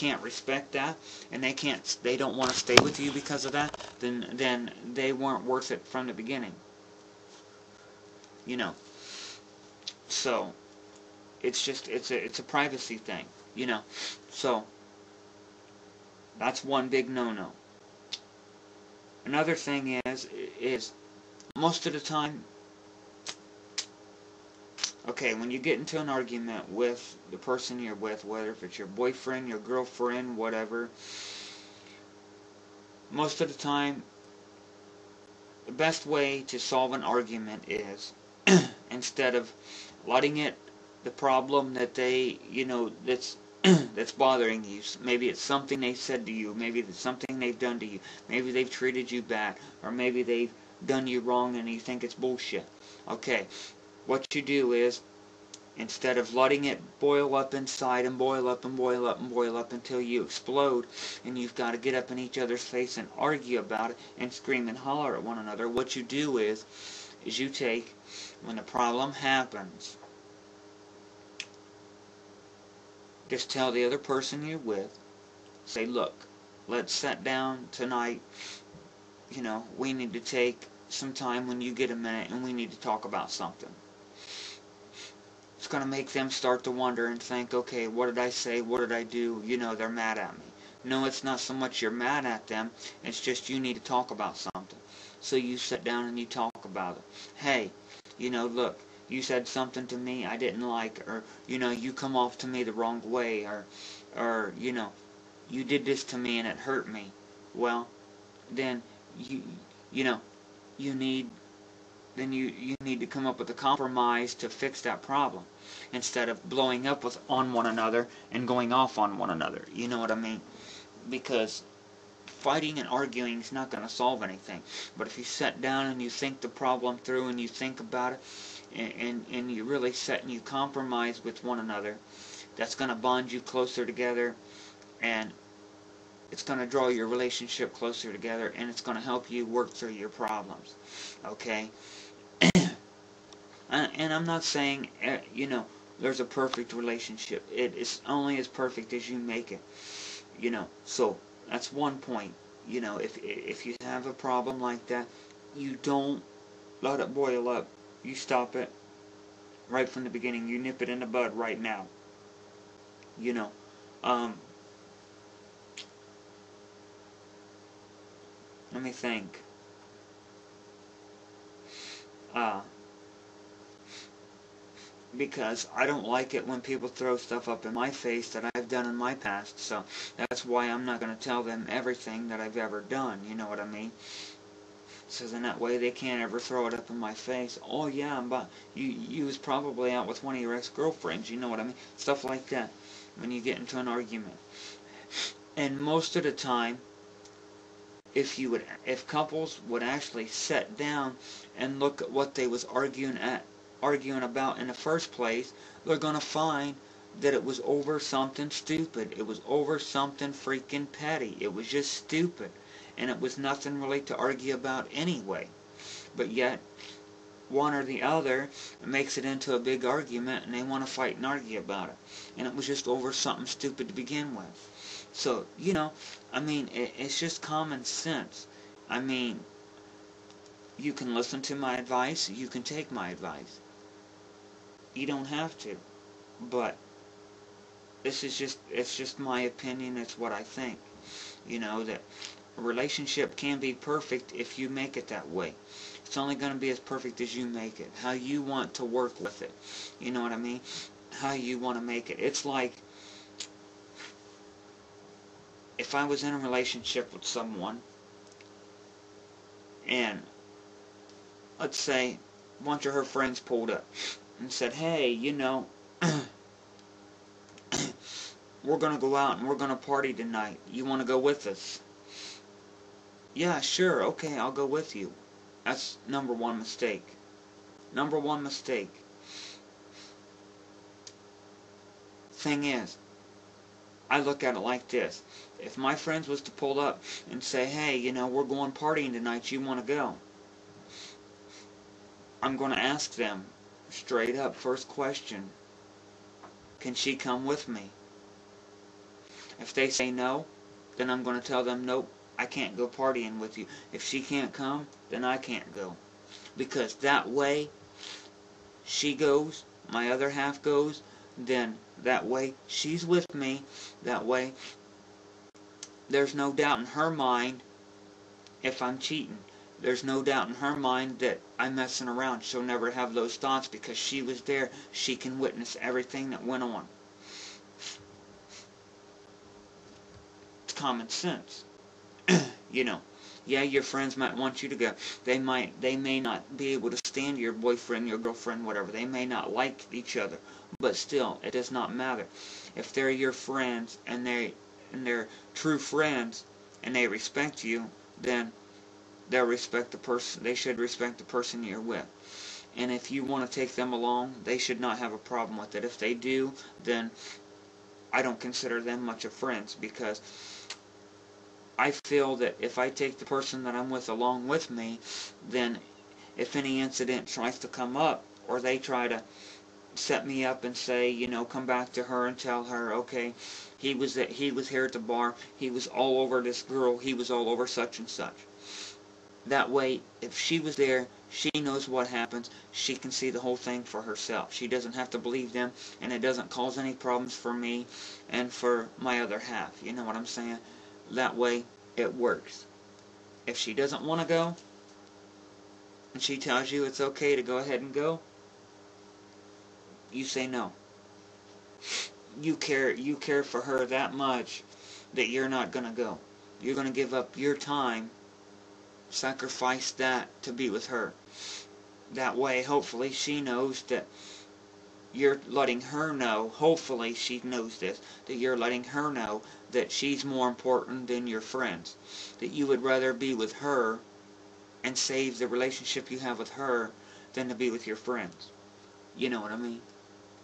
can't respect that, and they don't want to stay with you because of that, then they weren't worth it from the beginning. You know. So it's just it's a privacy thing, you know. So that's one big no-no. Another thing is most of the time, okay, when you get into an argument with the person you're with, whether if it's your boyfriend, your girlfriend, whatever, most of the time, the best way to solve an argument is instead of letting it, the problem that they, you know, that's that's bothering you. Maybe it's something they said to you. Maybe it's something they've done to you. Maybe they've treated you bad. Or maybe they've done you wrong and you think it's bullshit. Okay, what you do is, instead of letting it boil up inside and boil up and boil up and boil up until you explode and you've got to get up in each other's face and argue about it and scream and holler at one another, what you do is you take, when the problem happens, just tell the other person you're with, say, look, let's sit down tonight, you know, we need to take some time when you get a minute and we need to talk about something. It's going to make them start to wonder and think, okay, what did I say, what did I do, you know, they're mad at me. No, it's not so much you're mad at them, it's just you need to talk about something. So you sit down and you talk about it. Hey, you know, look, you said something to me I didn't like, or, you know, you come off to me the wrong way, or you know, you did this to me and it hurt me. Well, then, you know, you need to come up with a compromise to fix that problem, instead of blowing up on one another and going off on one another. You know what I mean? Because fighting and arguing is not going to solve anything. But if you sit down and you think the problem through and you think about it, and you really sit and you compromise with one another, that's going to bond you closer together, and it's going to draw your relationship closer together, and it's going to help you work through your problems. Okay? And I'm not saying, you know, there's a perfect relationship. It is only as perfect as you make it. You know, so that's one point. You know, if you have a problem like that, you don't let it boil up. You stop it right from the beginning. You nip it in the bud right now. You know, let me think. Because I don't like it when people throw stuff up in my face that I've done in my past, so that's why I'm not going to tell them everything that I've ever done, you know what I mean? So then that way they can't ever throw it up in my face. Oh yeah, but you was probably out with one of your ex-girlfriends, you know what I mean? Stuff like that, when you get into an argument. And most of the time, if couples would actually sit down and look at what they was arguing about in the first place, they're going to find that it was over something stupid. It was over something freaking petty. It was just stupid. And it was nothing really to argue about anyway. But yet, one or the other makes it into a big argument and they want to fight and argue about it. And it was just over something stupid to begin with. So, you know, I mean, it's just common sense. I mean, you can listen to my advice, you can take my advice. You don't have to, but it's just my opinion. It's what I think. You know, that a relationship can be perfect if you make it that way. It's only going to be as perfect as you make it. How you want to work with it. You know what I mean? How you want to make it. It's like, if I was in a relationship with someone, and let's say a bunch of her friends pulled up and said, hey, you know, we're going to go out and we're going to party tonight. You want to go with us? Yeah, sure, okay, I'll go with you. That's number one mistake. Number one mistake. Thing is, I look at it like this. If my friends was to pull up and say, hey, you know, we're going partying tonight, you want to go? I'm going to ask them, straight up, first question, can she come with me? If they say no, then I'm going to tell them, nope, I can't go partying with you. If she can't come, then I can't go. Because that way, she goes, my other half goes, then that way she's with me. That way there's no doubt in her mind if I'm cheating. There's no doubt in her mind that I'm messing around. She'll never have those thoughts because she was there. She can witness everything that went on. It's common sense. You know, yeah, your friends might want you to go. They may not be able to stand your boyfriend, your girlfriend, whatever. They may not like each other, but still, it does not matter. If they're your friends and they're true friends and they respect you, then they'll respect the person. They should respect the person you're with. And if you want to take them along, they should not have a problem with it. If they do, then I don't consider them much of friends, because I feel that if I take the person that I'm with along with me, then if any incident tries to come up, or they try to set me up and say, you know, come back to her and tell her, okay, he was here at the bar, he was all over this girl, he was all over such and such. That way, if she was there, she knows what happens. She can see the whole thing for herself. She doesn't have to believe them, and it doesn't cause any problems for me and for my other half. You know what I'm saying? That way, it works. If she doesn't want to go, and she tells you it's okay to go ahead and go, you say no. You care for her that much that you're not going to go. You're going to give up your time, sacrifice that to be with her. That way, hopefully, she knows that you're letting her know, hopefully she knows this, that you're letting her know that she's more important than your friends. That you would rather be with her and save the relationship you have with her than to be with your friends. You know what I mean?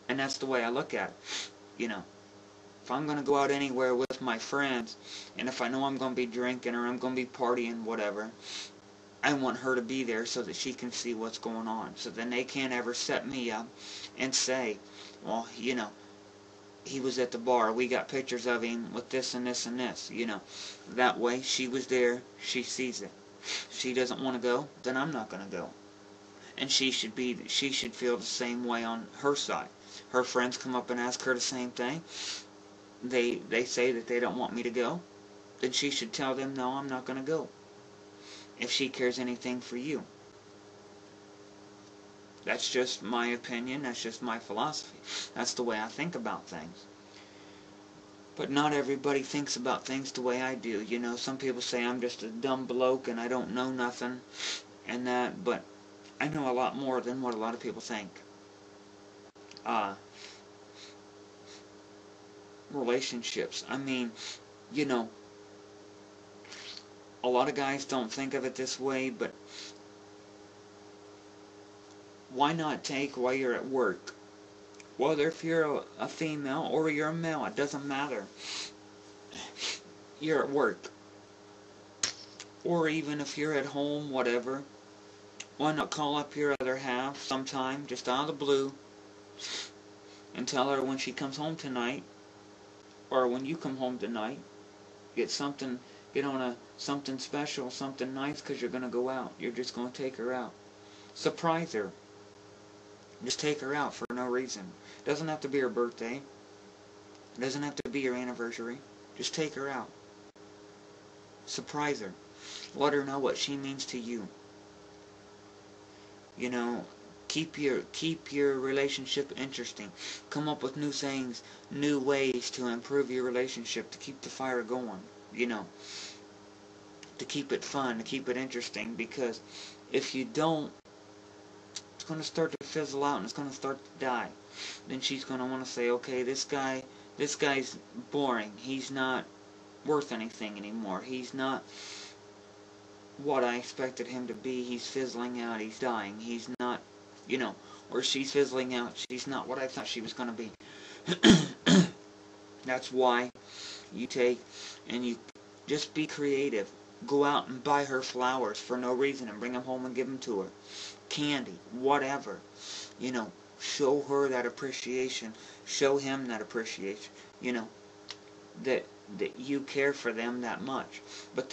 And that's the way I look at it. You know, if I'm going to go out anywhere with my friends, and if I know I'm going to be drinking or I'm going to be partying, whatever, I want her to be there so that she can see what's going on. So then they can't ever set me up and say, well, you know, he was at the bar, we got pictures of him with this and this and this, you know. That way, she was there, she sees it. If she doesn't want to go, then I'm not going to go. And she should feel the same way on her side. Her friends come up and ask her the same thing. They say that they don't want me to go. Then she should tell them, no, I'm not going to go. If she cares anything for you. That's just my opinion. That's just my philosophy. That's the way I think about things. But not everybody thinks about things the way I do. You know, some people say I'm just a dumb bloke and I don't know nothing and that, but I know a lot more than what a lot of people think. Relationships. I mean, you know, a lot of guys don't think of it this way, but why not take while you're at work? Whether if you're a female or you're a male, it doesn't matter. You're at work. Or even if you're at home, whatever. Why not call up your other half sometime, just out of the blue, and tell her when she comes home tonight, or when you come home tonight, get on something special, something nice, because you're going to go out. You're just going to take her out. Surprise her. Just take her out for no reason. It doesn't have to be her birthday. It doesn't have to be your anniversary. Just take her out. Surprise her. Let her know what she means to you. You know, keep your relationship interesting. Come up with new things, new ways to improve your relationship, to keep the fire going, you know. To keep it fun, to keep it interesting, because if you don't, it's going to start to fizzle out and it's going to start to die. Then she's going to want to say, okay, this guy's boring. He's not worth anything anymore. He's not what I expected him to be. He's fizzling out. He's dying. He's not, you know, or she's fizzling out. She's not what I thought she was going to be. That's why you take and you just be creative. Go out and buy her flowers for no reason and bring them home and give them to her. Candy, whatever. You know, show her that appreciation. Show him that appreciation. You know, that that you care for them that much. But